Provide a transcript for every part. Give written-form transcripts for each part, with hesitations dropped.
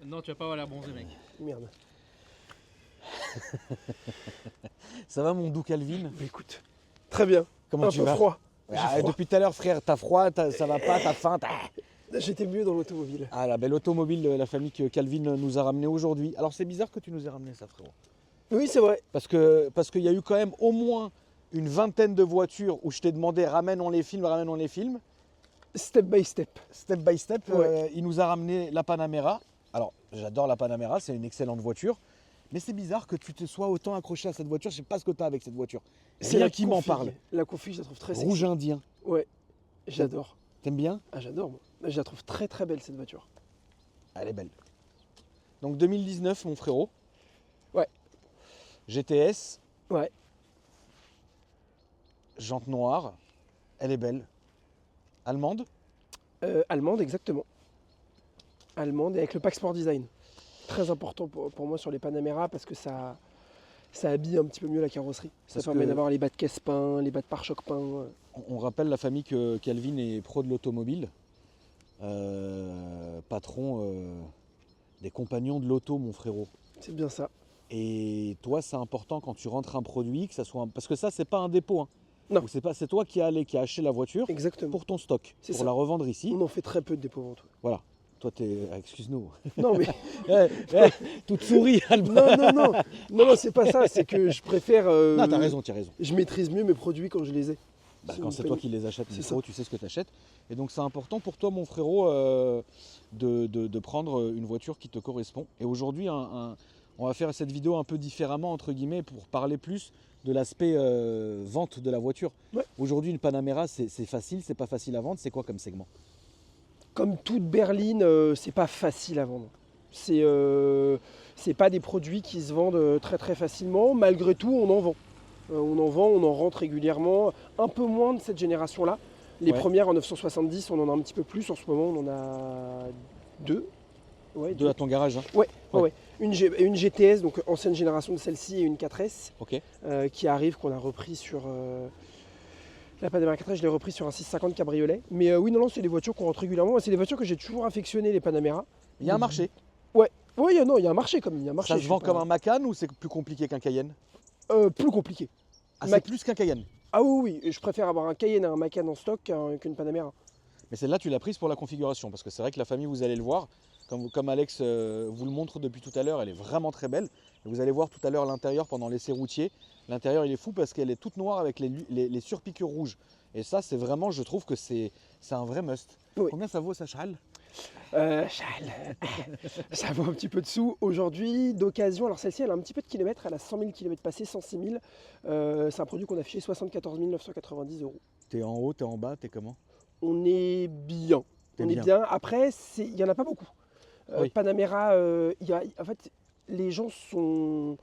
Non, tu vas pas avoir l'air bronzé, mec. Merde. Ça va mon doux Calvin? Mais écoute, très bien. Comment Un tu peu vas? froid. Ouais, J'ai froid. depuis tout à l'heure frère, t'as froid, ça va pas, t'as faim, J'étais mieux dans l'automobile. Ah la belle automobile de la famille que Calvin nous a ramené aujourd'hui. Alors c'est bizarre que tu nous aies ramené ça frérot. Oui, c'est vrai. Parce qu'il y a eu quand même au moins une vingtaine de voitures où je t'ai demandé ramène-on les films. Step by step. Step by step, Ouais. il nous a ramené la Panamera. Alors j'adore la Panamera, c'est une excellente voiture. Mais c'est bizarre que tu te sois autant accroché à cette voiture. Je sais pas ce que tu as avec cette voiture. C'est Rien la qui m'en config. parle. La config, je la trouve très sexy. Rouge indien. Ouais, j'adore. T'aimes bien? Ah, j'adore, moi. Je la trouve très très belle, cette voiture. Elle est belle. Donc 2019 mon frérot. Ouais. GTS, Ouais. jante noire. Elle est belle. Allemande. Allemande, exactement. Allemande et avec le pack Sport Design. Très important pour moi sur les Panamera parce que ça habille un petit peu mieux la carrosserie. Ça Parce permet que- d'avoir les bas de caisse peints, les bas de pare-choc peints. On rappelle la famille que Calvin est pro de l'automobile. Patron des compagnons de l'auto mon frérot. C'est bien ça. Et toi, c'est important quand tu rentres un produit, que ça soit parce que ça, c'est pas un dépôt. Hein. Non. Ou c'est toi qui as acheté la voiture Exactement. pour ton stock, C'est pour ça. la revendre ici. On en fait très peu de dépôts vente. Voilà. Toi, excuse-nous. Non, mais. Toute souris, Albert. Non, c'est pas ça. C'est que je préfère. Non, t'as raison. Je maîtrise mieux mes produits quand je les ai. Bah, Si quand vous c'est me toi prenez- qui les achètes, mon C'est frérot, ça. tu sais ce que tu achètes. Et donc, c'est important pour toi, mon frérot, de prendre une voiture qui te correspond. Et aujourd'hui, on va faire cette vidéo un peu différemment, entre guillemets, pour parler plus de l'aspect vente de la voiture. Ouais. Aujourd'hui, une Panamera, c'est facile, c'est pas facile à vendre. C'est quoi comme segment? Comme toute berline, c'est pas facile à vendre. C'est pas des produits qui se vendent très très facilement. Malgré tout, on en vend. On en rentre régulièrement. Un peu moins de cette génération-là. Les Ouais. premières en 970, on en a un petit peu plus. En ce moment, on en a deux. Ouais, Deux à ton garage, hein. Ouais. Ouais. Une GTS, donc ancienne génération de celle-ci, et une 4S Ok. qui arrive, qu'on a repris sur. La Panamera 4S, je l'ai repris sur un 650 cabriolet. Mais oui, non, c'est des voitures qu'on rentre régulièrement. C'est des voitures que j'ai toujours affectionnées, les Panamera. Il y a un marché. Oui, il y a un marché comme il y a un marché. Ça je se suis vend pas- comme un Macan ou c'est plus compliqué qu'un Cayenne? Plus compliqué. Ah, Mac- c'est plus qu'un Cayenne. Ah oui, je préfère avoir un Cayenne et un Macan en stock qu'une Panamera. Mais celle-là, tu l'as prise pour la configuration, parce que c'est vrai que la famille, vous allez le voir, comme Alex vous le montre depuis tout à l'heure, elle est vraiment très belle. Et vous allez voir tout à l'heure l'intérieur pendant l'essai routier. L'intérieur, il est fou parce qu'elle est toute noire avec les surpiqûres rouges. Et ça, c'est vraiment, je trouve que c'est un vrai must. Oui. Combien ça vaut, ça, Charles? Charles, ça vaut un petit peu de sous. Aujourd'hui, d'occasion, alors celle-ci, elle a un petit peu de kilomètres, elle a 100 000 km passés, 106 000. C'est un produit qu'on a affiché 74 990 €. T'es en haut, t'es en bas, t'es comment? On est bien. T'es On est bien. bien. Après, il n'y en a pas beaucoup. Oui. Panamera, en fait, les gens sont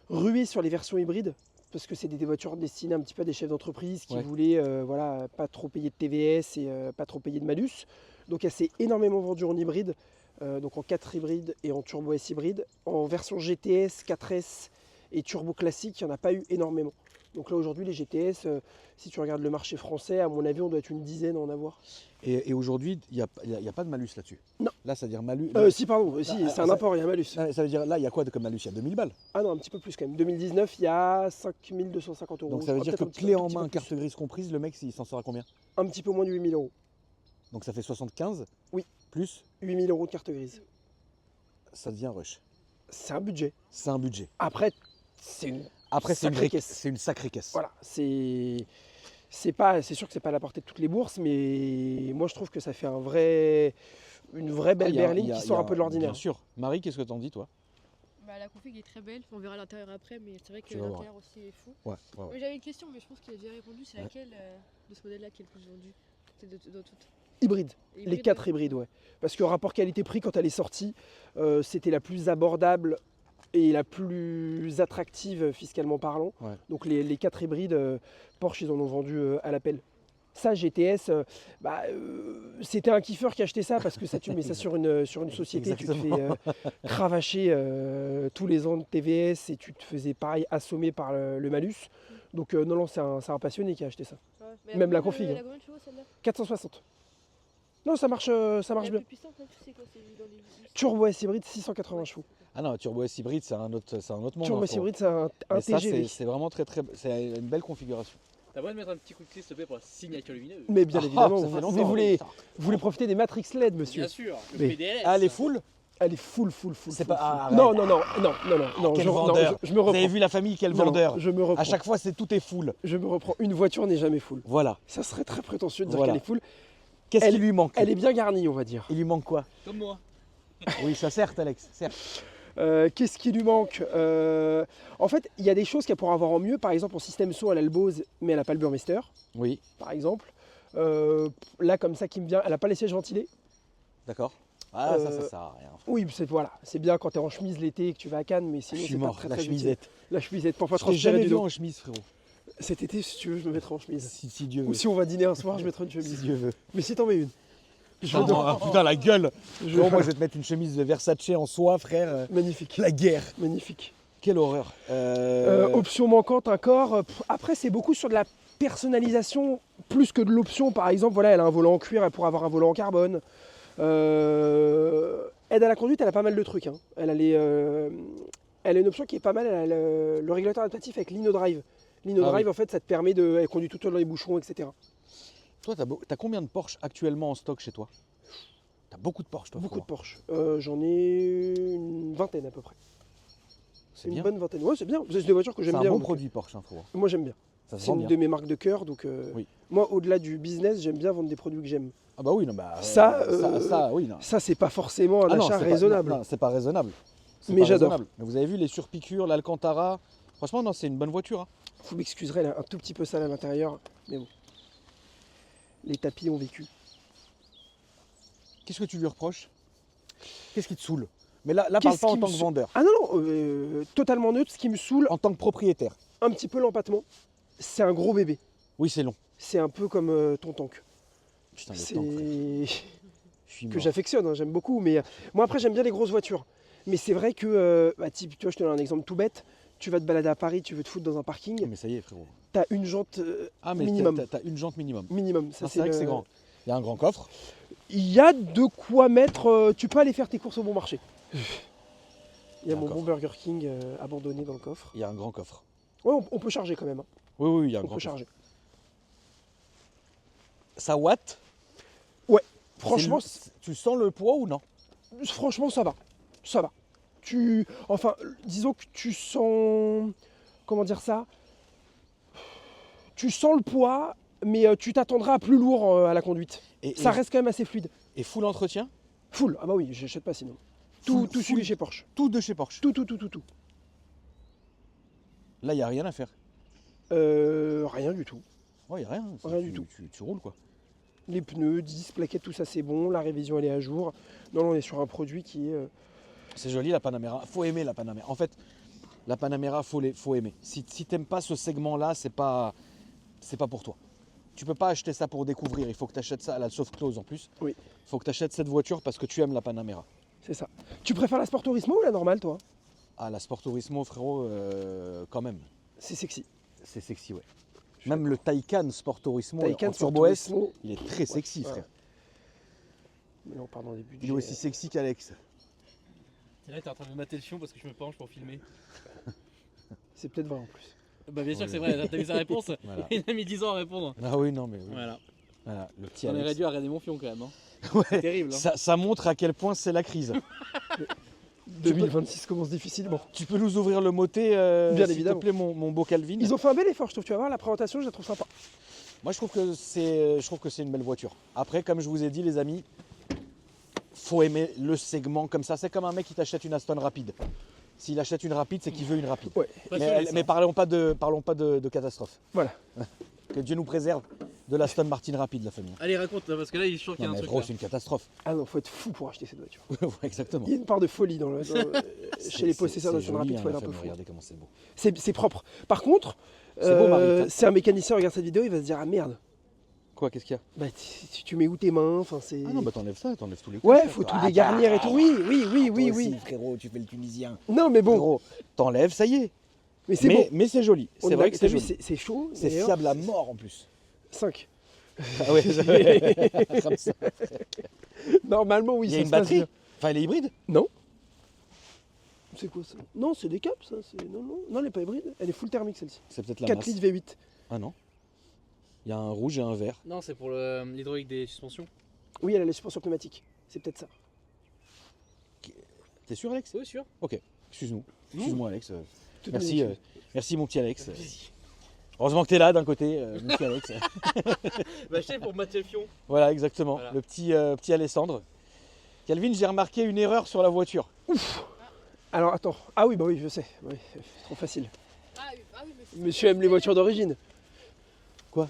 rués sur les versions hybrides parce que c'est des voitures destinées un petit peu à des chefs d'entreprise qui Ouais. voulaient pas trop payer de TVS et pas trop payer de malus. Donc elle s'est énormément vendue en hybride, donc en 4 hybrides et en Turbo S hybride. En version GTS, 4S et Turbo classique, il n'y en a pas eu énormément. Donc là aujourd'hui les GTS, si tu regardes le marché français, à mon avis on doit être une dizaine à en avoir. Et aujourd'hui, il n'y a pas de malus là-dessus? Non. Là, c'est-à-dire malus. Si pardon, si, c'est un ça- import, il y a un malus. Ça veut dire, là, il y a quoi comme malus? Il y a 2000 balles. Ah non, un petit peu plus quand même. 2019, il y a 5 250 €. Donc ça veut Ah, dire que peut-être un clé tout en petit peu main, plus. carte grise comprise, le mec, il s'en sort à combien? Un petit peu moins de 8 000 €. Donc ça fait 75. Oui. Plus, 8 000 € de carte grise. ça devient rush. C'est un budget. C'est un budget. Après, c'est une. Après, c'est Sacrée une, caisse. c'est une sacrée caisse. Voilà, c'est sûr que c'est pas à la portée de toutes les bourses, mais moi je trouve que ça fait une vraie Ah, belle il y a- berline il y a- qui il y sort a- un peu de l'ordinaire. Bien sûr. Marie, qu'est-ce que t'en dis, toi? Bah, la config est très belle, on verra l'intérieur après, mais c'est vrai que Tu vas voir. l'intérieur aussi est fou. Ouais. Mais j'avais une question, mais je pense qu'il a déjà répondu, c'est Ouais. laquelle de ce modèle-là qui est le plus vendu? C'est de toutes. Hybride. Les Hybride, 4 ouais. hybrides, ouais. Parce que rapport qualité-prix, quand elle est sortie, c'était la plus abordable et la plus attractive fiscalement parlant. Ouais. Donc les 4 hybrides, Porsche, ils en ont vendu à l'appel. Ça, GTS, c'était un kiffeur qui achetait ça parce que ça, tu mets ça sur une société, tu te fais cravacher tous les ans de TVS et tu te faisais pareil assommer par le malus. Donc non, c'est un passionné qui a acheté ça. Ouais. Mais Même la combien de- config, Elle hein. a combien de chevaux celle-là? 460. Non, ça marche bien. plus puissante, hein, tu sais quoi, c'est dans les... Turbo S hybride, 680 chevaux. Ah non, Turbo S hybride, c'est un autre monde. Turbo hein, S frérot. hybride, c'est un Mais ça, TGV. c'est vraiment c'est une belle configuration. T'as besoin de mettre un petit coup de clé, s'il te plaît, pour la signature lumineuse. Mais bien Ah, évidemment, ça fait vous, longtemps. mais vous voulez profiter des Matrix LED, monsieur. Bien sûr, le Mais- PDLS. Ah, les full. Elle est full. C'est full, pas- full. ah, Non, arrête. non. Quel je, vendeur. je me Vous avez reprends. vu la famille, quel Non, non, vendeur. je me reprends. À chaque fois, tout est full. Je me reprends. Une voiture n'est jamais full. Voilà. Ça serait très prétentieux de dire Voilà. qu'elle est full. Qu'est-ce Elle- qui lui manque Elle est bien garnie, on va dire. Il lui manque quoi? Comme moi. Oui, ça certes, Alex, certes. Qu'est-ce qui lui manque En fait, il y a des choses qu'elle pourra avoir en mieux. Par exemple, en système saut, elle a le Bose, mais elle n'a pas le Burmester, Oui, par exemple. Là, comme ça, qui me vient, elle n'a pas les sièges ventilés. d'accord. Ah, ça Euh, sert à rien. Oui, c'est bien quand tu es en chemise l'été et que tu vas à Cannes, mais Je sinon, suis c'est pas mort, très la très utile. chemisette. La chemisette, pour pas Je t'ai transpirer jamais du vu dos. en chemise, frérot. Cet été, si tu veux, je me mettrai en chemise. Si Dieu veut. Ou si on va dîner un soir, je mettrai une Si chemise. Dieu veut. Mais si t'en mets une. Putain, la gueule. Je- Frérot, moi, je vais te mettre une chemise de Versace en soie, frère. Magnifique. La guerre. Magnifique. Quelle horreur. Option manquante, un corps. Après, c'est beaucoup sur de la personnalisation plus que de l'option. Par exemple, voilà, elle a un volant en cuir, elle pourrait avoir un volant en carbone. Aide à la conduite, elle a pas mal de trucs. Hein. Elle a une option qui est pas mal, elle a le régulateur adaptatif avec l'InnoDrive. L'InnoDrive, Ah en fait, ça te permet de. Elle conduit tout seul dans les bouchons, etc. Toi, t'as combien de Porsche actuellement en stock chez toi? T'as beaucoup de Porsche, toi. Beaucoup de frérot. Porsche. J'en ai une vingtaine à peu près. C'est Une bien. bonne vingtaine. Ouais, c'est bien. C'est des voitures que C'est j'aime un bien. bon donc, produit Porsche, hein, frérot. moi, j'aime bien. Ça se C'est vend une bien. de mes marques de cœur. Donc, Oui. moi, au-delà du business, j'aime bien vendre des produits que j'aime. Ah bah oui, non, bah, oui, non. Ça, c'est pas forcément un Ah non, achat c'est pas- raisonnable. non, c'est pas raisonnable. C'est Mais pas j'adore. raisonnable. Mais vous avez vu les surpiqûres, l'Alcantara. Franchement, non, c'est une bonne voiture. Hein. Vous m'excuserez, là, un tout petit peu sale à l'intérieur. Mais bon. Les tapis ont vécu. Qu'est-ce que tu lui reproches? Qu'est-ce qui te saoule? Mais là parle Qu'est-ce pas en qui tant me que saoule vendeur, Ah non, totalement neutre. Ce qui me saoule, en tant que propriétaire. un petit peu l'empattement. C'est un gros bébé. Oui, c'est long. C'est un peu comme ton tank. Putain, le C'est temps, frère. Je suis que mort. j'affectionne, hein, j'aime beaucoup. Mais moi, après, j'aime bien les grosses voitures. Mais c'est vrai que, tu vois, je te donne un exemple tout bête. Tu vas te balader à Paris, tu veux te foutre dans un parking. Mais ça y est, frérot. T'as une jante Ah, mais minimum. t'as une jante minimum. Minimum. Ça, Ah, c'est vrai que le- c'est grand. Il y a un grand coffre. Il y a de quoi mettre. Tu peux aller faire tes courses au bon marché. Il y a mon D'accord. bon Burger King abandonné dans le coffre. Il y a un grand coffre. Ouais, on peut charger quand même. Hein. Oui, il y a un On grand peut coffre. charger. Ça watt? Franchement, Tu sens le poids ou non? franchement, ça va. Ça va. Enfin, disons que tu sens. Comment dire ça? Tu sens le poids, mais tu t'attendras à plus lourd à la conduite. Ça reste quand même assez fluide. Et full entretien? Full. Ah bah oui, j'achète pas sinon. Full- Tout suivi chez Porsche. Tout de chez Porsche. Tout. Là, il n'y a rien à faire. Rien du tout. Ouais, il n'y a rien. Rien du tout. Tu roules quoi. Les pneus, 10 plaquettes, tout ça c'est bon. La révision elle est à jour. Non, on est sur un produit qui est. C'est joli la Panamera. Faut aimer la Panamera. En fait, la Panamera, faut aimer. Si t'aimes pas ce segment-là, c'est pas pour toi. Tu peux pas acheter ça pour découvrir. Il faut que tu achètes ça à la soft close en plus. Oui. Il faut que tu achètes cette voiture parce que tu aimes la Panamera. C'est ça. Tu préfères la Sport Turismo ou la normale, toi? Ah, la Sport Turismo, frérot, quand même. C'est sexy. C'est sexy, ouais. Même le Taycan Sport Turismo Taycan en Sport Turbo S, Turismo. il est très sexy, Ouais. frère. Mais on part dans des budgets. Il est aussi sexy qu'Alex. C'est là, t'es en train de me mater le fion parce que je me penche pour filmer. C'est peut-être vrai en plus. Bah, bien sûr que c'est Oui. vrai, t'as vu sa réponse. Voilà. Il a mis 10 ans à répondre. Ah oui, non, mais oui. Voilà. Voilà, le petit On Alex. aurait dû arrêter mon fion quand même. Hein. Ouais. C'est terrible. Hein. Ça montre à quel point c'est la crise. 2026 commence difficilement. Tu peux nous ouvrir le motet, Bien s'il évidemment. te plaît, mon beau Calvin. Ils ont fait un bel effort, je trouve. Tu vas voir, la présentation, je la trouve sympa. Moi, je trouve que c'est une belle voiture. Après, comme je vous ai dit, les amis, faut aimer le segment comme ça. C'est comme un mec qui t'achète une Aston rapide. S'il achète une rapide, c'est qu'il veut une rapide. Ouais. Mais parlons pas de catastrophe. Voilà. Que Dieu nous préserve de l'Aston Martin rapide, la famille. Allez, raconte, parce que là, il est sûr qu'il y a Non, un mais truc. gros, là. c'est une catastrophe. Ah non, faut être fou pour acheter cette voiture. Ouais, exactement. Il y a une part de folie chez les possesseurs de d'Aston Rapide, il faut être un peu fou. Regardez comment c'est beau. C'est propre. Par contre, C'est beau, Marie. c'est un mécanicien regarde cette vidéo, il va se dire ah merde. Quoi, qu'est-ce qu'il y a? Bah tu mets où tes mains, enfin c'est. Ah non, bah t'enlèves ça, t'enlèves tous les Ouais, coups. faut tout dégarnir et tout. Oui. Frérot, tu fais le Tunisien. Non mais bon, Frérot, t'enlèves, ça y est. mais c'est bon. Mais c'est joli. On C'est y vrai va, que t'as c'est vu, joli. c'est chaud. C'est fiable à mort en plus. 5. Ah ouais, ouais. Comme ça. Normalement, oui, Il y a ça une se passe batterie bien. Enfin, elle est hybride? C'est quoi ça? Non, c'est des caps, ça. Non, elle n'est pas hybride. Elle est full thermique, celle-ci. C'est peut-être la 4 masse. litres V8. Ah non. Il y a un rouge et un vert. Non, c'est pour l'hydraulique des suspensions. Oui, elle a les suspensions pneumatiques. C'est peut-être ça. T'es sûr, Alex? Oui, sûr. Excuse-nous. Excuse-moi, Alex. Toutes Merci, mes excuses. merci, mon petit Alex. Heureusement que t'es là d'un côté, mon petit Alex. Bah, je sais pour Mathieu Fion. Voilà, exactement. Voilà. Le petit Alessandre. Calvin, j'ai remarqué une erreur sur la voiture. Alors, attends. Ah oui, bah oui, je sais. Oui, trop facile. Ah oui, mais c'est- Monsieur aime les voitures d'origine. Quoi?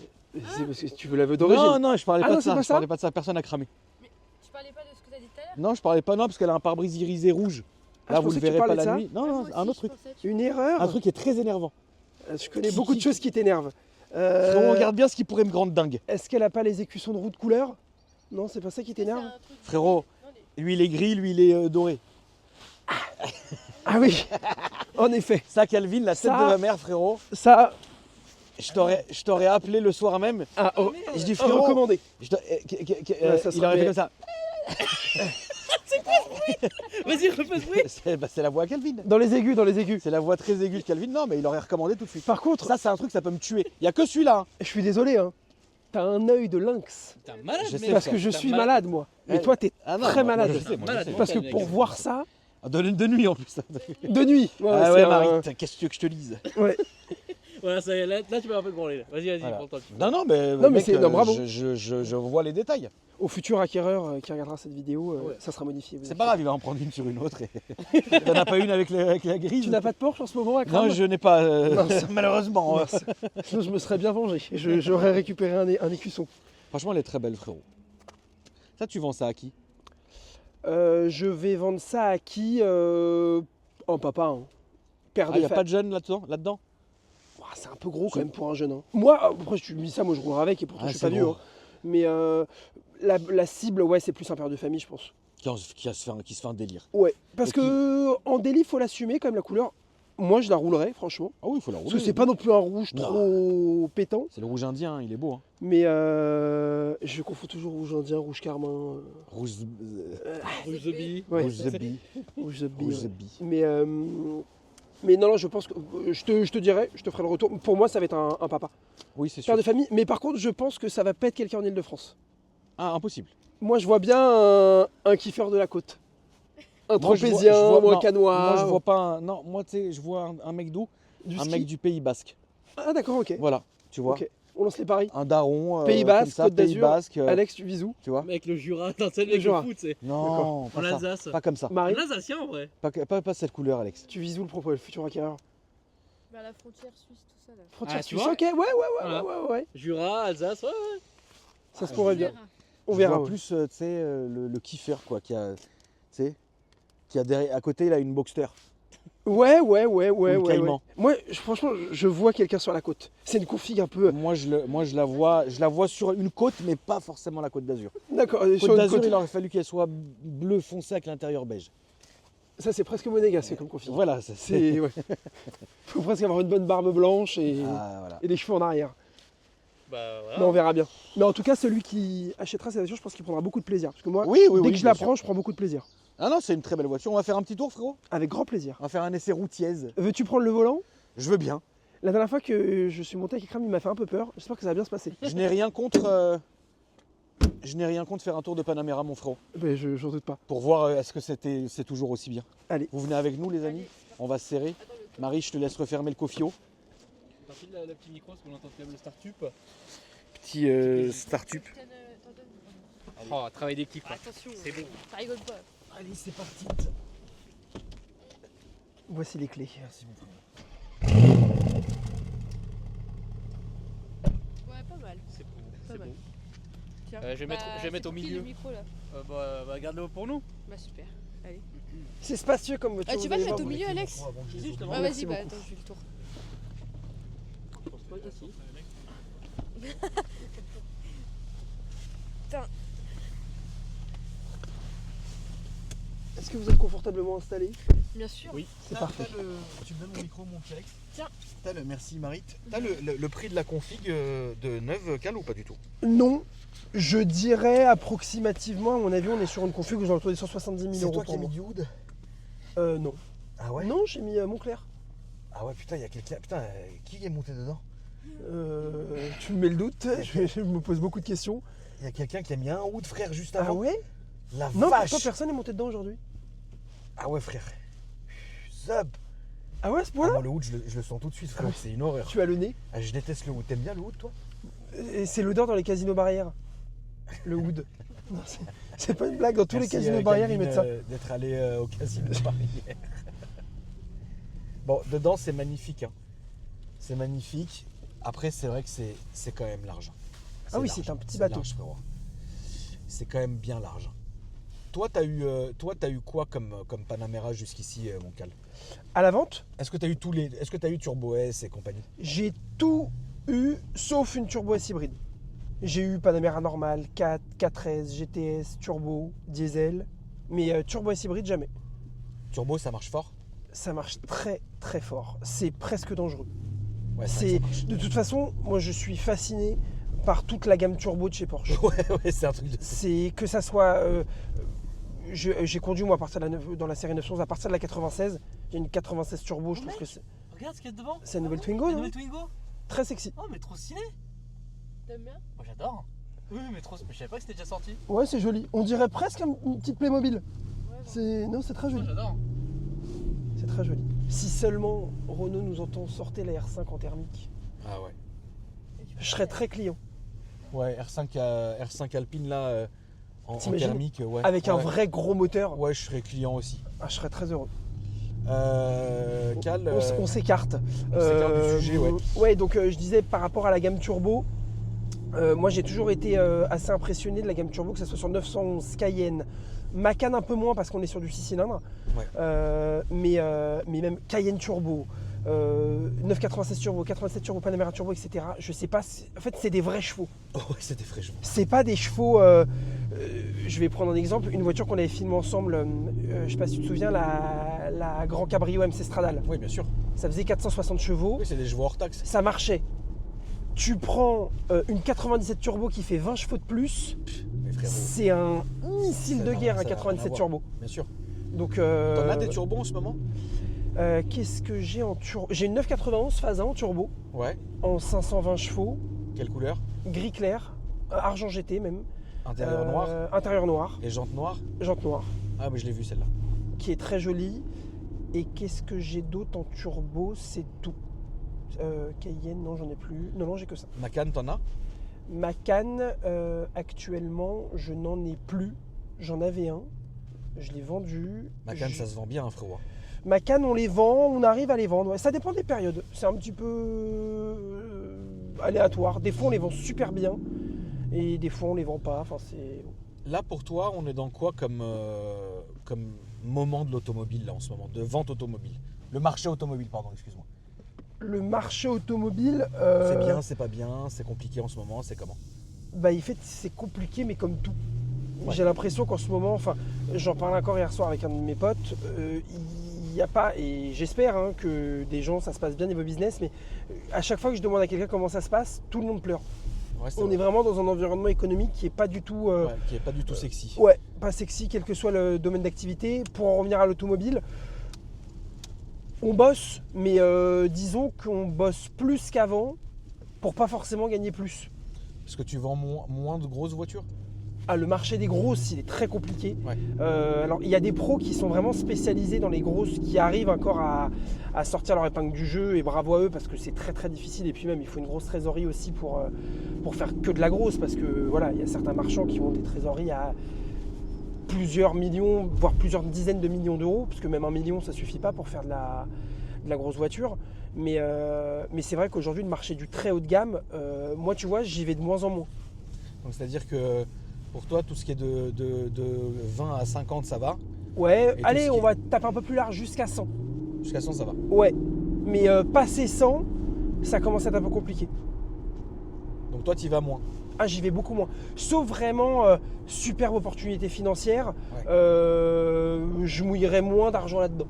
C'est parce que tu veux la voiture d'origine. Non, non, je parlais Ah pas non, de c'est ça. pas Je ça parlais pas de ça. Personne n'a cramé. Tu parlais pas de ce que t'as dit tout à l'heure? Non, je parlais pas, non, parce qu'elle a un pare-brise irisé rouge. Ah, Là, je vous le pensais que tu verrez pas parlais de la ça. nuit. Non, Ah, non, moi un aussi, autre je truc. pensais, tu Une erreur. Un truc qui est très énervant. Je connais beaucoup de choses qui t'énervent. Frérot, regarde bien ce qui pourrait me rendre dingue. Est-ce qu'elle a pas les écussons de roue de couleur? Non, c'est pas ça qui sais, c'est t'énerve? un truc- Frérot, Non, les- lui il est gris, lui il est doré. Ah oui, en effet. Ça, Calvin, la tête Ça- de ma mère, frérot, Ça, je t'aurais appelé le soir même. ah, Et je dis, frérot, recommandé. il Ouais, ça sera- aurait fait mais- comme ça. Vas-y, refais ce bruit. C'est la voix à Calvin. Dans les aigus, dans les aigus. C'est la voix très aiguë de Calvin. Non, mais il aurait recommandé tout de suite. Par contre, Ça, c'est un truc, ça peut me tuer. Il y a que celui-là. Hein. je suis désolé, hein. T'as un œil de lynx. T'es un malade, Je sais mec. Parce que je T'es un suis malade, moi. Mais Ouais. toi, t'es Ah non, très moi, malade. je sais, moi, je Malade. sais. Parce que mec. pour voir ça, De nuit en plus. de nuit. Ah c'est ouais, un- Marie, qu'est-ce que tu veux que je te lise? Ouais. Voilà, ça y est, là, tu peux un peu te branler. Vas-y, Voilà. prends le temps. que tu veux. Non, non, mais, Non, mais mec, c'est- non, bravo. je vois les détails. Au futur acquéreur qui regardera cette vidéo, Ouais. ça sera modifié. vous C'est inquiétez pas grave, il va en prendre une sur une autre. Et... T'en as pas une avec la grise? Tu n'as pas de Porsche en ce moment à Non, Cram je n'ai pas, Mince. malheureusement. Mince. Sinon, je me serais bien vengé. J'aurais récupéré un écusson. Franchement, elle est très belle, frérot. Ça, tu vends ça à qui? Je vais vendre ça à qui Oh, papa. Hein. Père Ah, de y a fa- pas de jeunes là-dedans? Ouah, c'est un peu gros quand même pour un jeune. Hein. Moi, après, tu me dis ça, moi je roulerai avec et pourtant Ah, je suis pas c'est vieux. gros. Hein. Mais la cible, ouais, c'est plus un père de famille, je pense. Qui se fait un délire. Ouais. Parce Et qui- que en délit, faut l'assumer quand même la couleur. Moi, je la roulerai, franchement. Ah oui, il faut la Parce rouler. que c'est pas non plus un rouge Non. trop pétant. C'est le rouge indien, hein, il est beau. Hein. Mais je confonds toujours rouge indien, rouge carmin, Rouge, Rouge the Bee. ouais, rouge the bee. rouge the bee, Rouge ouais. the bee. Mais non, je pense que je te dirai, je te ferai le retour. Pour moi, ça va être un papa. Oui, c'est sûr. Père de famille. Mais par contre, je pense que ça va pas être quelqu'un en Ile-de-France. Ah, impossible. Moi, je vois bien un kiffeur de la côte. Un Moi, je vois- tropézien je vois- ou un non, canois. Moi, je vois pas un. Non, moi, tu sais, je vois un mec d'où? du Un ski. mec du Pays Basque. Ah, d'accord, ok. Voilà, tu vois. Ok. On lance les paris. Un daron. Pays comme Basque, ça, Côte Pays d'Azur. Basque. Alex, tu bisous. Tu vois. Mec, le Jura, t'as le Le mec Jura. de foot, c'est. Non, En pas ça. Alsace. Pas comme ça. Marie, En Alsacien, en vrai. Pas cette couleur, Alex. tu vises où le propos, le futur acquéreur? Bah, la frontière suisse, tout ça là. Frontière Ah, tu suisse, vois ok, ouais, Voilà. ouais. Jura, Alsace, ouais. Ça se pourrait bien. Verra. On Je verra. vois ouais. plus, tu sais, le kiffer, quoi, qui a, tu sais, qui a derrière, à côté, il a une Boxster. Ouais. le Caïman. Moi, franchement, je vois quelqu'un sur la côte. C'est une config un peu. Moi, je la vois sur une côte, mais pas forcément la Côte d'Azur. D'accord, sur Côte une d'Azur, côte. il aurait fallu qu'elle soit bleu foncé avec l'intérieur beige. Ça, c'est presque monégasque comme config. Voilà, C'est. Ouais. Faut presque avoir une bonne barbe blanche et, Ah, voilà. et des cheveux en arrière. Bah, voilà. Mais on verra bien. Mais en tout cas, celui qui achètera cette voiture, je pense qu'il prendra beaucoup de plaisir. Parce que moi, Oui, dès que je bien la sûr. prends, je prends beaucoup de plaisir. Ah non, c'est une très belle voiture. On va faire un petit tour, frérot. Avec grand plaisir. On va faire un essai routier. Veux-tu prendre le volant? Je veux bien. La dernière fois que je suis monté avec Ikram, il m'a fait un peu peur. J'espère que ça va bien se passer. Je n'ai rien contre. Je n'ai rien contre faire un tour de Panamera, mon frérot, Mais j'en doute pas. pour voir est-ce que c'est toujours aussi bien. Allez. Vous venez avec nous, les amis. On va se serrer. Marie, je te laisse refermer le cofio. T'as pris le petit micro parce qu'on entend quand même le start-up. Petit start-up. T'en donnes. Oh, travail d'équipe. Ah, attention, C'est bon. ça rigole pas. Allez, c'est parti. Voici les clés. Merci, mon frère. Ouais, pas mal. C'est bon. Pas C'est mal. bon. Tiens. Je vais mettre c'est au pour qui, milieu. le micro là. Bah, garde-le pour nous. Bah, super. C'est spacieux comme voiture. Ah, tu vous vas le allez mettre au voir. milieu, Alex? Juste Ouais, merci vas-y, bah beaucoup. attends, je fais le tour. Je pense pas être assis. Est-ce que vous êtes confortablement installé? Bien sûr. Oui, C'est parfait. Tu me donnes mon micro, mon petit Alex. Tiens. Merci Marit. T'as le prix de la config de neuve, Cal, ou pas du tout? Non, je dirais approximativement, à mon avis, on est sur une config aux alentours des 170 000 euros pour moi. du wood? Non. Ah ouais? Non, j'ai mis Montclair. Ah ouais, putain, il y a quelqu'un. Putain, qui est monté dedans? Tu me mets le doute, je me pose beaucoup de questions. Il y a quelqu'un qui a mis un wood, frère, juste Ah avant. ouais? La Non, vache! pourtant personne n'est monté dedans aujourd'hui. Ah ouais, frère. Zub! Ah ouais, à ce Ah, point-là? moi, le wood, je le sens tout de suite, frère. Ah oui. C'est une horreur. Tu as le nez. Ah, je déteste le wood. T'aimes bien le wood, toi? Et c'est l'odeur dans les casinos barrières. Le wood. Non, c'est pas une blague, dans tous les Merci, casinos barrières, ils Calvin, mettent ça. D'être allé au casino barrière. Bon, dedans, c'est magnifique. Hein. C'est magnifique. Après, c'est vrai que c'est quand même large. Ah oui, large. c'est un petit C'est bateau. large, frérot. C'est quand même bien large. Toi, t'as eu quoi comme Panamera jusqu'ici, mon Cal? À la vente, Est-ce que t'as eu Est-ce que t'as eu Turbo S et compagnie? j'ai tout eu sauf une Turbo S hybride. J'ai eu Panamera normale, 4, 4S, GTS, Turbo, Diesel. Mais Turbo S hybride, jamais. Turbo, ça marche fort? Ça marche très très fort. C'est presque dangereux. Ouais, C'est ça marche. de toute façon, moi je suis fasciné par toute la gamme turbo de chez Porsche. Ouais, c'est un truc de. C'est que ça soit, j'ai conduit moi à partir de dans la série 911 à partir de la 96. J'ai une 96 turbo, je trouve que Regarde ce qu'il y a devant. c'est une nouvelle Twingo, Une non? nouvelle Twingo. Très sexy. Oh, mais trop stylé. T'aimes bien? Moi j'adore. Oui, mais trop. Mais je savais pas que c'était déjà sorti. Ouais, c'est joli. On dirait presque une petite Playmobil. Ouais, bon. C'est très Moi joli. j'adore. C'est très joli. Si seulement Renault nous entend sortir la R5 en thermique, Ah ouais. je serais très client. Ouais, R5 Alpine là, en T'imagines? thermique, ouais. Avec un Ouais. vrai gros moteur, Ouais, je serais client aussi. ah, je serais très heureux. Cal, On s'écarte. on s'écarte du sujet, ouais. Ouais, donc je disais par rapport à la gamme turbo, moi j'ai toujours été assez impressionné de la gamme turbo, que ce soit sur 911, Cayenne, Macan un peu moins parce qu'on est sur du 6 cylindres, Ouais. mais même Cayenne turbo, 996 turbo, 87 turbo, Panamera turbo, etc. Je sais pas, en fait c'est des vrais chevaux. Oh ouais, c'était fraîchement. C'est pas des chevaux. Je vais prendre un exemple, une voiture qu'on avait filmée ensemble, je sais pas si tu te souviens, la Grand Cabrio MC Stradale. Oui, bien sûr. Ça faisait 460 chevaux, Oui, c'est des chevaux hors taxe. ça marchait. Tu prends une 97 turbo qui fait 20 chevaux de plus, Mais frérot, c'est un missile ça de n'a- guerre, ça un n'a rien 97 à voir. turbo. bien sûr. Donc, T'en as des turbos en ce moment? qu'est-ce que j'ai en turbo? J'ai une 991 phase 1 en turbo, Ouais. en 520 chevaux, Quelle couleur? gris clair, argent GT même. Intérieur noir? Intérieur noir, Les jantes noires? jante noire, Ah, mais je l'ai vu celle-là. qui est très jolie. Et qu'est-ce que j'ai d'autre en turbo? C'est tout. Cayenne, non, j'en ai plus. Non, j'ai que ça. Macan, t'en as? Macan, actuellement, je n'en ai plus. J'en avais un. Je l'ai vendu. Macan, ça se vend bien, hein, frérot. Macan, on les vend, on arrive à les vendre. Ouais, ça dépend des périodes. C'est un petit peu aléatoire. Des fois, on les vend super bien. Et des fois, on les vend pas. Enfin, c'est... Là, pour toi, on est dans quoi comme moment de l'automobile, là, en ce moment? De vente automobile? Le marché automobile, pardon, excuse-moi. Le marché automobile... C'est bien, c'est pas bien, c'est compliqué en ce moment, c'est comment? Bah, en fait, c'est compliqué, mais comme tout. Ouais. J'ai l'impression qu'en ce moment, enfin, j'en parlais encore hier soir avec un de mes potes, il n'y a pas, et j'espère hein, que des gens, ça se passe bien niveau business, mais à chaque fois que je demande à quelqu'un comment ça se passe, tout le monde pleure. Ouais, c'est On vrai. est vraiment dans un environnement économique qui est pas du tout... Ouais, qui est pas du tout sexy. Ouais, pas sexy, quel que soit le domaine d'activité. Pour en revenir à l'automobile, on bosse, mais disons qu'on bosse plus qu'avant pour pas forcément gagner plus. Parce que tu vends moins de grosses voitures? Ah, le marché des grosses, il est très compliqué. Ouais. Alors, il y a des pros qui sont vraiment spécialisés dans les grosses, qui arrivent encore à sortir leur épingle du jeu, et bravo à eux parce que c'est très très difficile. Et puis même, il faut une grosse trésorerie aussi pour faire que de la grosse, parce que voilà, il y a certains marchands qui ont des trésoreries à plusieurs millions, voire plusieurs dizaines de millions d'euros, parce que même 1 million, ça suffit pas pour faire de la grosse voiture. Mais c'est vrai qu'aujourd'hui, le marché du très haut de gamme, moi, tu vois, j'y vais de moins en moins. Donc c'est-à-dire que pour toi, tout ce qui est de 20 à 50, ça va. Ouais, Et allez, tout ce qui on va taper un peu plus large jusqu'à 100. Jusqu'à 100, ça va. Ouais, mais passer 100, ça commence à être un peu compliqué. Donc toi, tu y vas moins. Ah, j'y vais beaucoup moins. Sauf vraiment superbe opportunité financière, Ouais. je mouillerais moins d'argent là-dedans.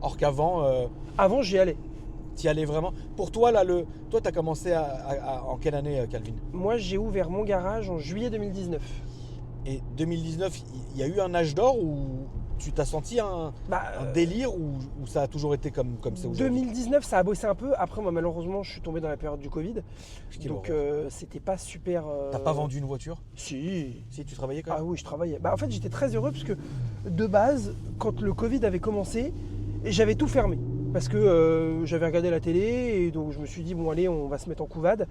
Or qu'avant, Avant, j'y allais. tu y allais vraiment. Pour toi, là, toi, tu as commencé en quelle année, Calvin? Moi, j'ai ouvert mon garage en juillet 2019. Et 2019, il y a eu un âge d'or où tu t'as senti un délire ou ça a toujours été comme c'est aujourd'hui? 2019, ça a bossé un peu. Après, moi, malheureusement, je suis tombé dans la période du Covid. Quelle Donc, horreur. c'était pas super. T'as pas vendu une voiture? Si. Si, tu travaillais quand même? Ah oui, je travaillais. En fait, j'étais très heureux parce que de base, quand le Covid avait commencé, j'avais tout fermé. Parce que j'avais regardé la télé et donc je me suis dit, bon, allez, on va se mettre en couvade.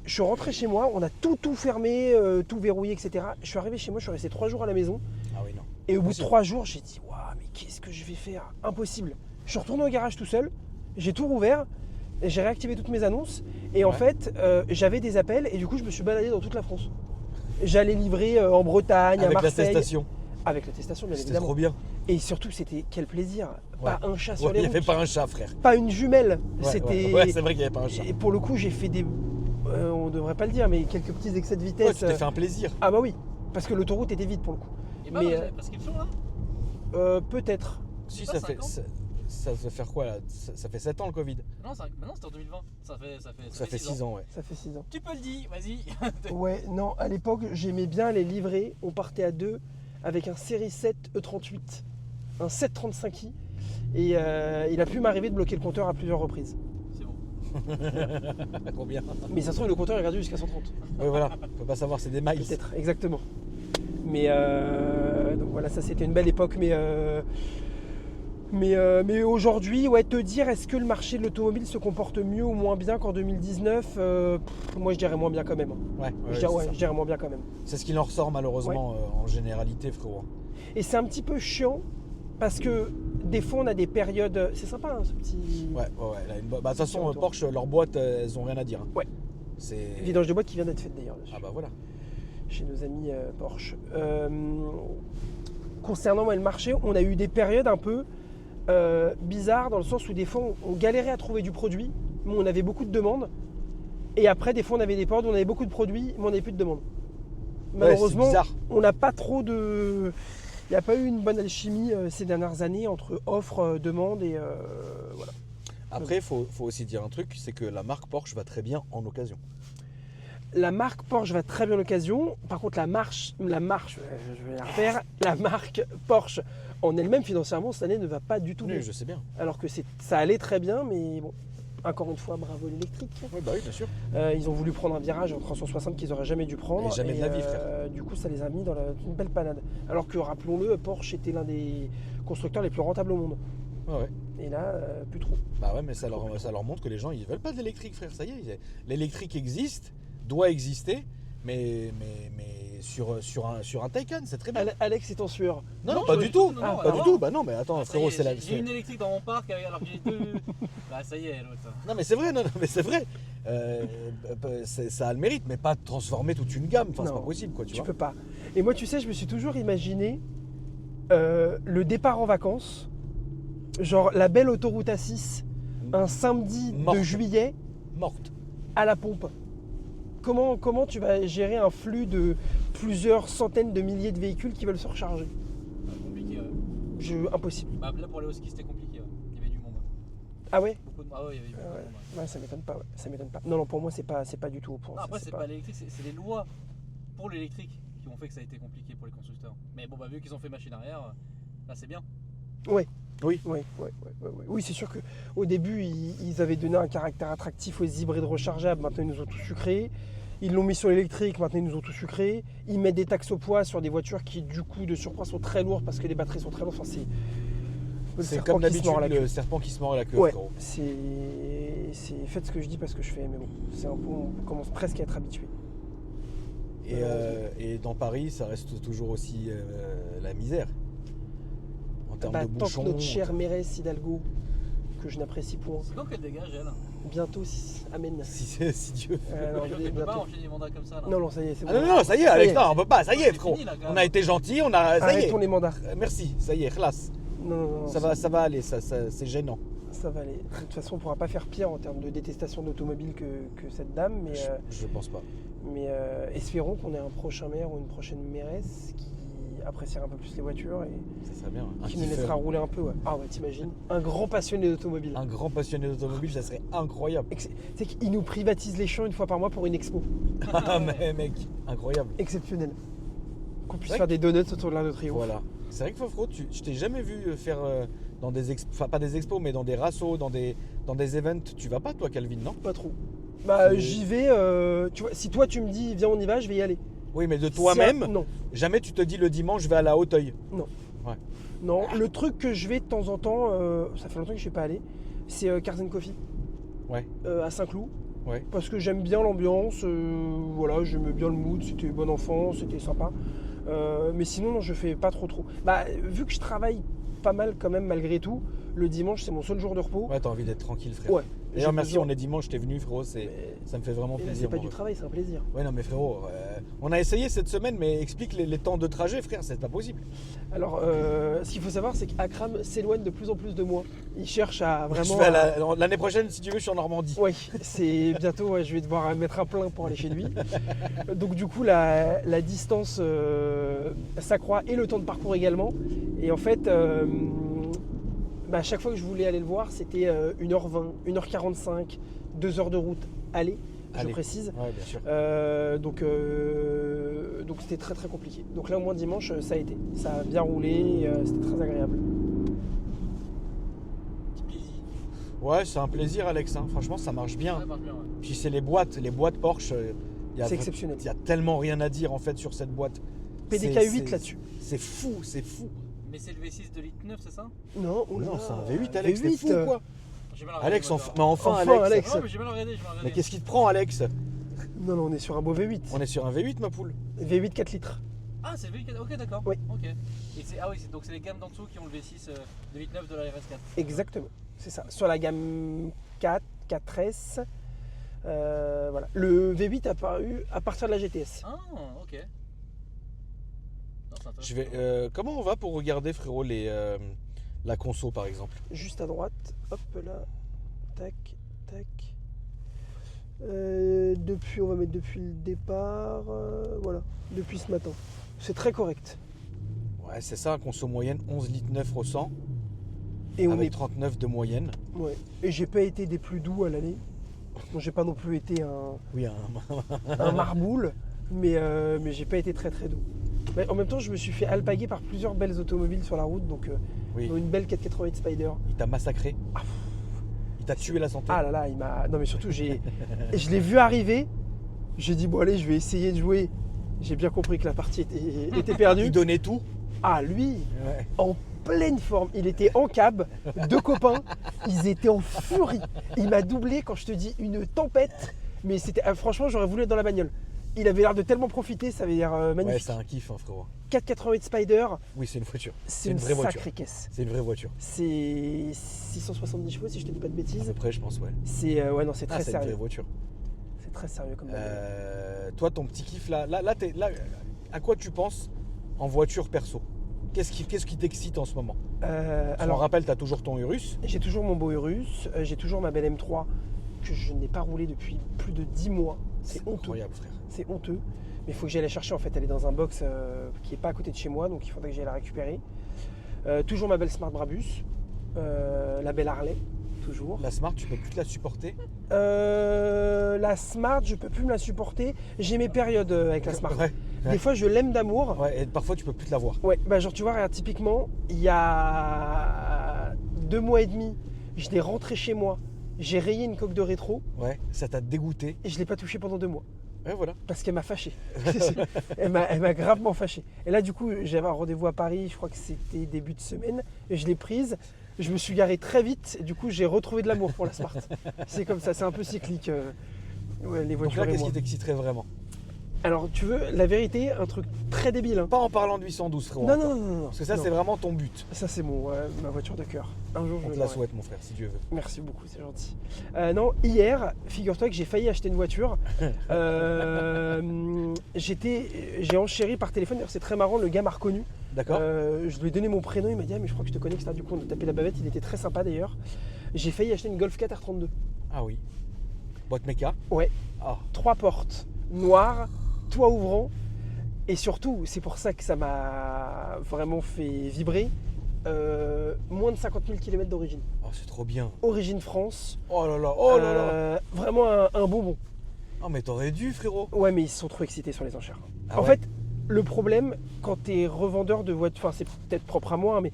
Je suis rentré chez moi, on a tout fermé, tout verrouillé, etc. Je suis arrivé chez moi, je suis resté 3 jours à la maison. Ah oui, non. Et au bout de Impossible. 3 jours, j'ai dit, waouh, mais qu'est-ce que je vais faire? Impossible. Je suis retourné au garage tout seul, j'ai tout rouvert, et j'ai réactivé toutes mes annonces. Et en Ouais. fait, j'avais des appels et du coup, je me suis baladé dans toute la France. J'allais livrer en Bretagne, à Avec Marseille. l'attestation. Avec l'attestation, bien C'était évidemment. trop bien. Et surtout, c'était quel plaisir. Pas un chat sur Ouais, les il n'y routes. avait pas un chat, frère. Pas une jumelle. Ouais, C'était. ouais, c'est vrai qu'il n'y avait pas un chat. Et pour le coup, j'ai fait des. On devrait pas le dire, mais quelques petits excès de Ouais, vitesse. tu t'es fait un plaisir. Ah bah oui, parce que l'autoroute était vide pour le coup. Et bah, Mais, vous avez prescription là peut-être. Si, pas ça 5 fait. ans Ça va faire quoi là? Ça fait 7 ans le Covid. Non, maintenant c'était en 2020. Ça fait 6 ans, ouais. Ça fait 6 ans. Tu peux le dire, vas-y. Ouais, non, à l'époque, j'aimais bien les livrer. On partait à 2 avec un série 7 E38, un 735i. Et il a pu m'arriver de bloquer le compteur à plusieurs reprises. C'est bon. Trop bien. Mais ça se trouve, le compteur est réduit jusqu'à 130. Ouais, voilà. On peut pas savoir, c'est des miles. Peut-être, exactement. Mais donc voilà, ça c'était une belle époque. Mais aujourd'hui, ouais, te dire est-ce que le marché de l'automobile se comporte mieux ou moins bien qu'en 2019 moi je dirais moins bien quand même. Ouais, Je dirais moins bien quand même. c'est ce qu'il en ressort malheureusement en généralité, frérot. Et c'est un petit peu chiant parce que des fois on a des périodes. C'est sympa hein, ce petit Ouais. Là, de toute façon, Retour. Porsche, leurs boîtes, elles ont rien à dire. Hein. Ouais. C'est. vidange de boîte qui vient d'être faite d'ailleurs dessus, Ah bah voilà. chez nos amis Porsche. Concernant le marché, on a eu des périodes un peu bizarres dans le sens où des fois on galérait à trouver du produit, mais on avait beaucoup de demandes. Et après, des fois, on avait des périodes où on avait beaucoup de produits, mais on n'avait plus de demandes. Malheureusement, c'est bizarre. on n'a pas trop de. Il n'y a pas eu une bonne alchimie ces dernières années entre offre, demande et voilà. Après, il faut aussi dire un truc, c'est que la marque Porsche va très bien en occasion. La marque Porsche va très bien en occasion. Par contre, la marque Porsche en elle-même financièrement cette année ne va pas du tout bien. Oui, je sais bien. Alors que ça allait très bien, mais bon, encore une fois, bravo l'électrique. Oui, bah oui, bien sûr. Ils ont voulu prendre un virage en 360 qu'ils n'auraient jamais dû prendre. Et jamais de la vie, frère. Du coup, ça les a mis dans une belle panade. Alors que, rappelons-le, Porsche était l'un des constructeurs les plus rentables au monde. Ouais. Et là, plus trop. Bah ouais, mais ça leur montre que les gens, ils veulent pas de l'électrique, frère. Ça y est, l'électrique existe, doit exister, mais sur un Taycan, c'est très bien. Alex est en sueur. Non, je pas vois du tout. non, Pas alors, du tout. Bah non, mais attends, ça y frérot, est, c'est la. J'ai une électrique dans mon parc alors que j'ai deux. Bah ça y est, l'autre. Non mais c'est vrai, non, mais c'est vrai. Ça a le mérite, mais pas de transformer toute une gamme. Enfin, c'est Non, pas possible, quoi, tu Tu vois. peux pas. Et moi, tu sais, je me suis toujours imaginé le départ en vacances, genre la belle autoroute A6, un samedi Morte. de juillet Morte. à la pompe. Comment tu vas gérer un flux de plusieurs centaines de milliers de véhicules qui veulent se recharger? Compliqué, ouais. Impossible. Bah là pour aller au ski c'était compliqué, ouais. Il y avait du monde. Ah ouais? Beaucoup de. Ah ouais, il y avait beaucoup de monde. Ouais. Ouais, ça m'étonne pas. Ouais. Ça m'étonne pas. Non, pour moi, c'est pas du tout au point. Non, Ça, après c'est pas l'électrique, c'est les lois pour l'électrique qui ont fait que ça a été compliqué pour les constructeurs. Mais bon bah vu qu'ils ont fait machine arrière, là c'est bien. Ouais. Oui. Oui, c'est sûr qu'au début, ils avaient donné un caractère attractif aux hybrides rechargeables. Maintenant, ils nous ont tout sucré. Ils l'ont mis sur l'électrique. Maintenant, ils nous ont tout sucré. Ils mettent des taxes au poids sur des voitures qui, du coup, de surcroît, sont très lourdes parce que les batteries sont très lourdes. Enfin, le C'est serpent comme qui se mord d'habitude la queue. le serpent qui se mord la queue, Ouais, frérot. faites ce que je dis, pas ce que je fais. Mais bon, c'est un peu, on commence presque à être habitué. Et dans Paris, ça reste toujours aussi la misère. En termes de Tant bouchons. que notre chère Mérès Hidalgo, que je n'apprécie point, C'est quand qu'elle dégage elle? bientôt, amen. Si Dieu. Non, Je ne peux pas bientôt. enchaîner des mandats comme ça là. Non, ça y est, c'est bon. Ah non, ça y est, Alex, y est. non, on peut pas, ça y est, C'est frérot. fini, là, quand On même. a été gentil, ça y est. Arrêtons les mandats. Merci, ça y est, classe. Non, Ça va aller, c'est gênant. ça va aller. De toute façon, on ne pourra pas faire pire en termes de détestation d'automobile que cette dame, mais Je pense pas. Mais espérons qu'on ait un prochain maire ou une prochaine mairesse qui appréciera un peu plus les voitures et Ça serait bien. Un qui nous kiffeur. laissera rouler un peu. Ouais. Ah ouais, t'imagines. Un grand passionné d'automobile. Un grand passionné d'automobile, ça serait incroyable. Tu sais qu'il nous privatise les champs une fois par mois pour une expo. Ah, mais mec, incroyable. Exceptionnel. Qu'on puisse Ouais. faire des donuts autour de l'Arc de Triomphe. Voilà. C'est vrai que Fofro, je t'ai jamais vu faire dans des expos, enfin pas des expos, mais dans des rassos, dans des events. Tu vas pas toi, Calvin, non? Pas trop. Bah C'est- j'y vais, tu vois, si toi tu me dis viens on y va, je vais y aller. Oui, mais de Si- toi-même, Non. jamais tu te dis le dimanche, je vais à la Hauteuil. Non, le truc que je vais de temps en temps, ça fait longtemps que je suis pas allé, c'est Cars and Coffee. Ouais. À Saint-Cloud. Ouais. Parce que j'aime bien l'ambiance, voilà, j'aimais bien le mood, c'était bon enfant, c'était sympa. Mais sinon, non, je fais pas trop. Bah, vu que je travaille pas mal quand même malgré tout, le dimanche c'est mon seul jour de repos. Ouais, t'as envie d'être tranquille, frère. Ouais. D'ailleurs, J'ai merci, besoin- on est dimanche, t'es venu, frérot, Mais- ça me fait vraiment Et là, plaisir. c'est pas mon du ref. travail, c'est un plaisir. Ouais, non, mais frérot, on a essayé cette semaine, mais explique les temps de trajet, frère, c'est pas possible. Alors, ce qu'il faut savoir, c'est qu'Akram s'éloigne de plus en plus de moi. Il cherche à Je vraiment. vais l'année prochaine, si tu veux, je suis en Normandie. Oui, c'est bientôt, ouais, je vais devoir mettre un plein pour aller chez lui. Donc du coup, la distance s'accroît et le temps de parcours également. Et en fait, à chaque fois que je voulais aller le voir, c'était 1h20, 1h45, 2 heures de route aller, je Aller. précise. Ouais, bien sûr. Donc c'était très très compliqué. Donc là au moins dimanche, ça a été. Ça a bien roulé, c'était très agréable. Petit plaisir. Ouais, c'est un plaisir, Alex. Hein. Franchement, ça marche bien. Ça marche bien, ouais. Puis c'est les boîtes Porsche. C'est exceptionnel. Il y a tellement rien à dire en fait sur cette boîte. PDK 8 C'est- là-dessus. C'est fou, c'est fou. Mais c'est le V6 de litre 9, c'est ça? Non, Non, c'est un V8, Alex. T'es V8, fou quoi? J'ai mal regardé, Alex, moi, mais enfin, Enfin, Alex. Alex. Non, mais j'ai mal regardé, j'ai mal regardé. Mais qu'est-ce qui te prend, Alex? Non, on est sur un beau V8. On est sur un V8, ma poule. V8 4 litres. Ah, c'est le V4, ok, d'accord. Oui. Ok. Et ah oui, donc c'est les gammes d'en dessous qui ont le V6 de litre 9 de la RS4. Exactement, c'est ça. Sur la gamme 4, 4S, voilà. Le V8 a apparu à partir de la GTS. Ah, ok. Non, c'est intéressant. Je vais. Comment on va pour regarder, frérot, la conso par exemple? Juste à droite, hop là, tac, tac. On va mettre depuis le départ, voilà, depuis ce matin. C'est très correct. Ouais, c'est ça, conso moyenne 11 litres 9 au 100. Et on avec est, 39 de moyenne. ouais. Et j'ai pas été des plus doux à l'aller. Bon, j'ai pas non plus été Oui, un marboule, mais j'ai pas été très très doux. Mais en même temps, je me suis fait alpaguer par plusieurs belles automobiles sur la route, donc oui. dont une belle 488 Spider. Il t'a massacré. Il t'a tué la santé. Ah là là, il m'a. Non mais surtout, je l'ai vu arriver. J'ai dit bon allez, je vais essayer de jouer. J'ai bien compris que la partie était perdue. Il donnait tout. Ah lui, Ouais. en pleine forme, il était en cab, deux copains, ils étaient en furie. Il m'a doublé quand je te dis une tempête, mais c'était franchement j'aurais voulu être dans la bagnole. Il avait l'air de tellement profiter, ça avait l'air Ouais, magnifique. c'est un kiff, hein, frérot. 488 Spider, Oui, c'est une voiture. c'est une vraie sacrée voiture. caisse. C'est une vraie voiture. C'est 670 chevaux si je te dis pas de À bêtises. peu près, je pense, ouais. C'est ouais non, c'est Ah, très c'est une vraie sérieux. voiture. C'est très sérieux comme bagnole. Toi, ton petit kiff là, à quoi tu penses en voiture perso? Qu'est-ce qui t'excite en ce moment? Parce qu'on Alors, rappelle, tu as toujours ton Urus. j'ai toujours mon beau Urus, j'ai toujours ma belle M3 que je n'ai pas roulée depuis plus de 10 mois. C'est honteux. incroyable, frère. C'est honteux. Mais il faut que j'aille la chercher. En fait, elle est dans un box qui n'est pas à côté de chez moi, donc il faudrait que j'aille la récupérer. Toujours ma belle Smart Brabus, la belle Harley, toujours. La Smart, tu peux plus te la supporter. La Smart, je peux plus me la supporter. J'ai mes périodes avec la Smart. Ouais. Des fois, je l'aime d'amour. Ouais, et parfois, tu peux plus te la voir. Ouais, bah genre tu vois, regarde, typiquement, il y a 2 mois et demi, je l'ai rentré chez moi, j'ai rayé une coque de rétro Ouais, ça t'a dégoûté. et je l'ai pas touché pendant 2 mois. Ouais, voilà. Parce qu'elle m'a fâché. elle m'a gravement fâché. Et là, du coup, j'avais un rendez-vous à Paris, je crois que c'était début de semaine, et je l'ai prise. Je me suis garé très vite, et du coup, j'ai retrouvé de l'amour pour la Smart. C'est comme ça, c'est un peu cyclique, ouais, les Donc voitures là, et qu'est-ce moi. qui t'exciterait vraiment? Alors, tu veux, la vérité, un truc très débile. Hein. Pas en parlant de 812, frérot. Non, encore. non, non, non, non. Parce que ça, Non. c'est vraiment ton but. Ça, c'est ma voiture de cœur. Un jour, je On me te la l'aurai. souhaite, mon frère, si Dieu veut. Merci beaucoup, c'est gentil. Non, hier, figure-toi que j'ai failli acheter une voiture. J'ai enchéri par téléphone. D'ailleurs, c'est très marrant, le gars m'a reconnu. D'accord. Je lui ai donné mon prénom, il m'a dit ah, mais je crois que je te connais, etc. Du coup, on a tapé la bavette, il était très sympa d'ailleurs. J'ai failli acheter une Golf 4 R32. Ah oui. Boîte méca. Ouais. Ah, 3 portes, noir, toit ouvrant. Et surtout, c'est pour ça que ça m'a vraiment fait vibrer, moins de 50 000 km d'origine. Oh, c'est trop bien. Origine France. Oh là là, oh là là. Vraiment un bonbon. Oh, mais t'aurais dû, frérot. Ouais, mais ils sont trop excités sur les enchères. Ah En ouais fait, le problème, quand tu es revendeur de voitures, enfin c'est peut-être propre à moi, hein, mais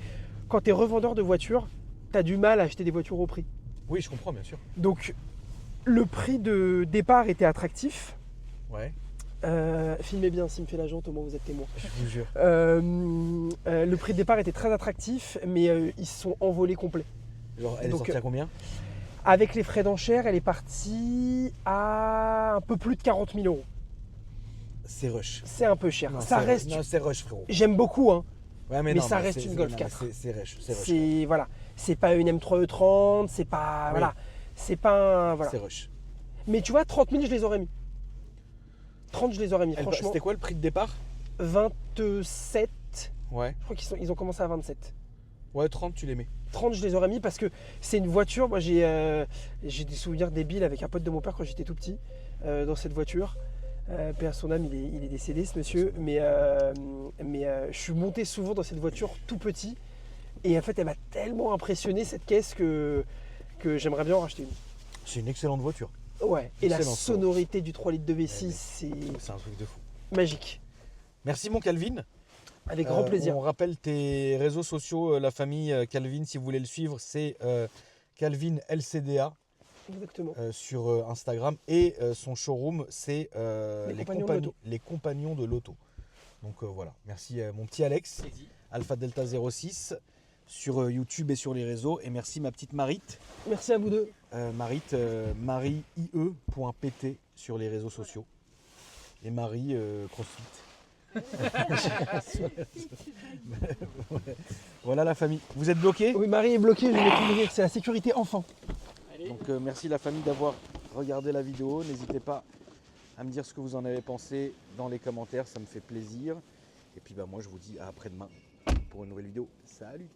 quand tu es revendeur de voitures, tu as du mal à acheter des voitures au prix. Oui, je comprends, bien sûr. Donc, le prix de départ était attractif. Ouais, Filmez bien s'il me fait la jante, au moins vous êtes témoin. je vous jure. Le prix de départ était très attractif, mais ils se sont envolés complets. Genre, elle est Donc, sortie à combien? Avec les frais d'enchère, elle est partie à un peu plus de 40 000 euros. C'est rush. C'est un peu cher. Non, Ça c'est- reste. Non, c'est rush, frérot. J'aime beaucoup, hein. Ouais, Mais non, ça reste c'est- une Golf non, 4. C'est rush, c'est rush. C'est voilà, c'est pas une M3 E30, c'est pas Oui. voilà, c'est pas un voilà. C'est rush. Mais tu vois, 30 000 je les aurais mis. 30 je les aurais mis. Franchement, C'était quoi le prix de départ? 27. Ouais. Je crois qu'ils ont commencé à 27. Ouais, 30, tu les mets. 30 je les aurais mis parce que c'est une voiture. Moi j'ai des souvenirs débiles avec un pote de mon père quand j'étais tout petit dans cette voiture. Paix à son âme, il est décédé ce monsieur, mais je suis monté souvent dans cette voiture tout petit et en fait elle m'a tellement impressionné cette caisse que j'aimerais bien en racheter une. C'est une excellente voiture. Ouais, et la Excellent, sonorité du 3 litres de V6, Ouais, c'est C'est un truc de fou. magique. Merci, mon Calvin. Avec grand plaisir. On rappelle tes réseaux sociaux, la famille Calvin, si vous voulez le suivre, c'est Calvin LCDA Exactement. sur Instagram. Et son showroom, c'est Les Compagnons de l'Auto. Donc voilà, merci mon petit Alex, Alpha Delta 06, sur YouTube et sur les réseaux. Et merci ma petite Marite, Merci à vous deux. Marite, marie.ie.pt sur les réseaux sociaux. Et Marie CrossFit. Voilà la famille. Vous êtes bloqués? Oui, Marie est bloquée, je vais tout mourir. C'est la sécurité enfant. Donc merci la famille d'avoir regardé la vidéo. N'hésitez pas à me dire ce que vous en avez pensé dans les commentaires, ça me fait plaisir. Et puis moi je vous dis à après-demain pour une nouvelle vidéo. Salut!